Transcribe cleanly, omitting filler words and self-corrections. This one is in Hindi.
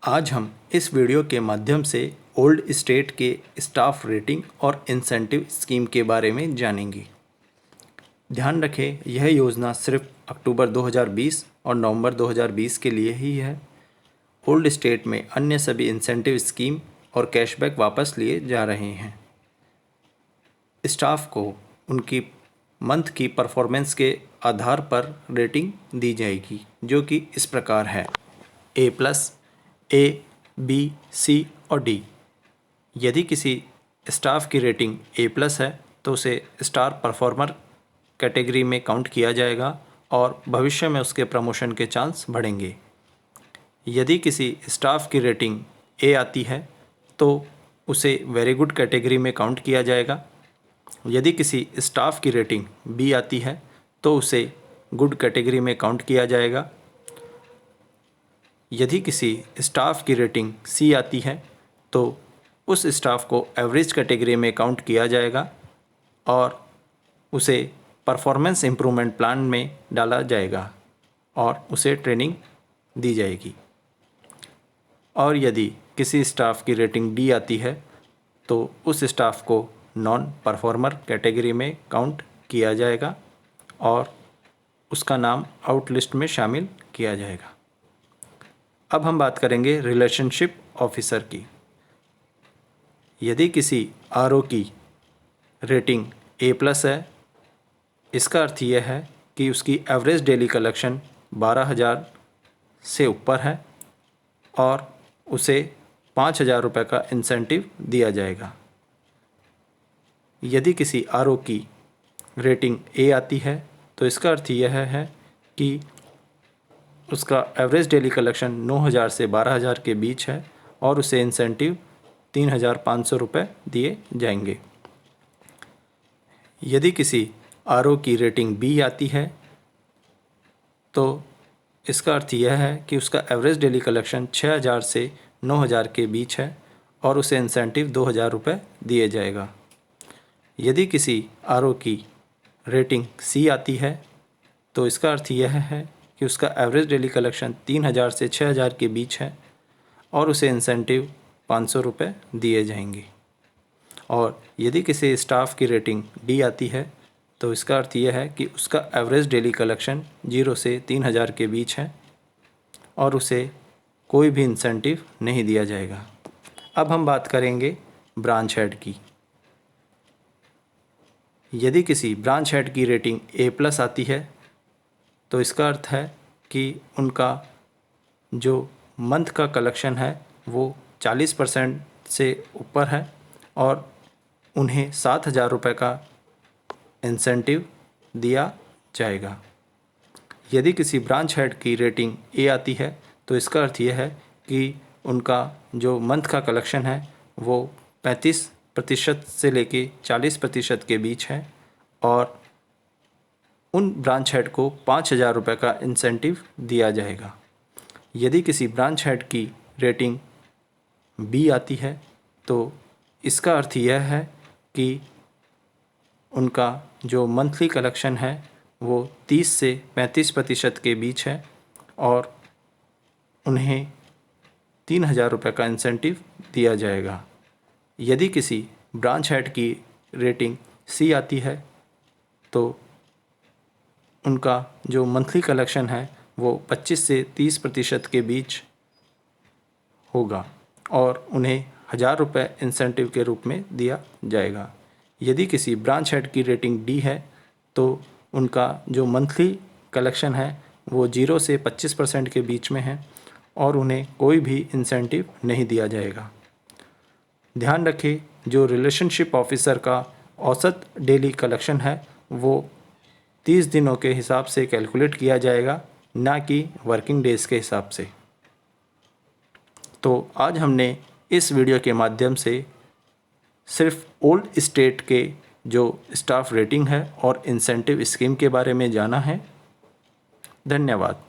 आज हम इस वीडियो के माध्यम से ओल्ड स्टेट के स्टाफ रेटिंग और इंसेंटिव स्कीम के बारे में जानेंगे। ध्यान रखें, यह योजना सिर्फ अक्टूबर 2020 और नवंबर 2020 के लिए ही है। ओल्ड स्टेट में अन्य सभी इंसेंटिव स्कीम और कैशबैक वापस लिए जा रहे हैं। स्टाफ को उनकी मंथ की परफॉर्मेंस के आधार पर रेटिंग दी जाएगी, जो कि इस प्रकार है: A+, A, B, C और D। यदि किसी स्टाफ की रेटिंग A+ है तो उसे स्टार परफॉर्मर कैटेगरी में काउंट किया जाएगा और भविष्य में उसके प्रमोशन के चांस बढ़ेंगे। यदि किसी स्टाफ की रेटिंग A आती है तो उसे वेरी गुड कैटेगरी में काउंट किया जाएगा। यदि किसी स्टाफ की रेटिंग B आती है तो उसे गुड कैटेगरी में काउंट किया जाएगा। यदि किसी स्टाफ की रेटिंग C आती है तो उस स्टाफ को एवरेज कैटेगरी में काउंट किया जाएगा और उसे परफॉर्मेंस इम्प्रूवमेंट प्लान में डाला जाएगा और उसे ट्रेनिंग दी जाएगी। और यदि किसी स्टाफ की रेटिंग D आती है तो उस स्टाफ को नॉन परफॉर्मर कैटेगरी में काउंट किया जाएगा और उसका नाम आउट लिस्ट में शामिल किया जाएगा। अब हम बात करेंगे रिलेशनशिप ऑफिसर की। यदि किसी आरओ की रेटिंग A+ है, इसका अर्थ यह है कि उसकी एवरेज डेली कलेक्शन 12,000 से ऊपर है और उसे 5,000 रुपये का इंसेंटिव दिया जाएगा। यदि किसी आरओ की रेटिंग A आती है तो इसका अर्थ यह है कि उसका एवरेज डेली कलेक्शन 9,000 से 12,000 के बीच है और उसे इंसेंटिव 3,500 रुपये दिए जाएंगे। यदि किसी आरओ की रेटिंग B आती है तो इसका अर्थ यह है कि उसका एवरेज डेली कलेक्शन 6,000 से 9,000 के बीच है और उसे इंसेंटिव 2,000 रुपये दिए जाएगा। यदि किसी आरओ की रेटिंग C आती है तो इसका अर्थ यह है कि उसका एवरेज डेली कलेक्शन 3,000 से 6,000 के बीच है और उसे इंसेंटिव 500 रुपये दिए जाएंगे। और यदि किसी स्टाफ की रेटिंग D आती है तो इसका अर्थ यह है कि उसका एवरेज डेली कलेक्शन 0 से 3,000 के बीच है और उसे कोई भी इंसेंटिव नहीं दिया जाएगा। अब हम बात करेंगे ब्रांच हेड की। यदि किसी ब्रांच हेड की रेटिंग A+ आती है तो इसका अर्थ है कि उनका जो मंथ का कलेक्शन है वो 40% से ऊपर है और उन्हें 7,000 रुपये का इंसेंटिव दिया जाएगा। यदि किसी ब्रांच हेड की रेटिंग A आती है तो इसका अर्थ यह है कि उनका जो मंथ का कलेक्शन है वो 35% से लेके 40% के बीच है और उन ब्रांच हेड को 5,000 रुपये का इंसेंटिव दिया जाएगा। यदि किसी ब्रांच हेड की रेटिंग B आती है तो इसका अर्थ यह है कि उनका जो मंथली कलेक्शन है वो 30 से 35% के बीच है और उन्हें 3,000 रुपये का इंसेंटिव दिया जाएगा। यदि किसी ब्रांच हेड की रेटिंग C आती है तो उनका जो मंथली कलेक्शन है वो 25 से 30% के बीच होगा और उन्हें 1,000 रुपये इंसेंटिव के रूप में दिया जाएगा। यदि किसी ब्रांच हेड की रेटिंग D है तो उनका जो मंथली कलेक्शन है वो 0 से 25% के बीच में है और उन्हें कोई भी इंसेंटिव नहीं दिया जाएगा। ध्यान रखें, जो रिलेशनशिप ऑफिसर का औसत डेली कलेक्शन है वो 30 दिनों के हिसाब से कैलकुलेट किया जाएगा, ना कि वर्किंग डेज़ के हिसाब से। तो आज हमने इस वीडियो के माध्यम से सिर्फ ओल्ड स्टेट के जो स्टाफ रेटिंग है और इंसेंटिव स्कीम के बारे में जाना है। धन्यवाद।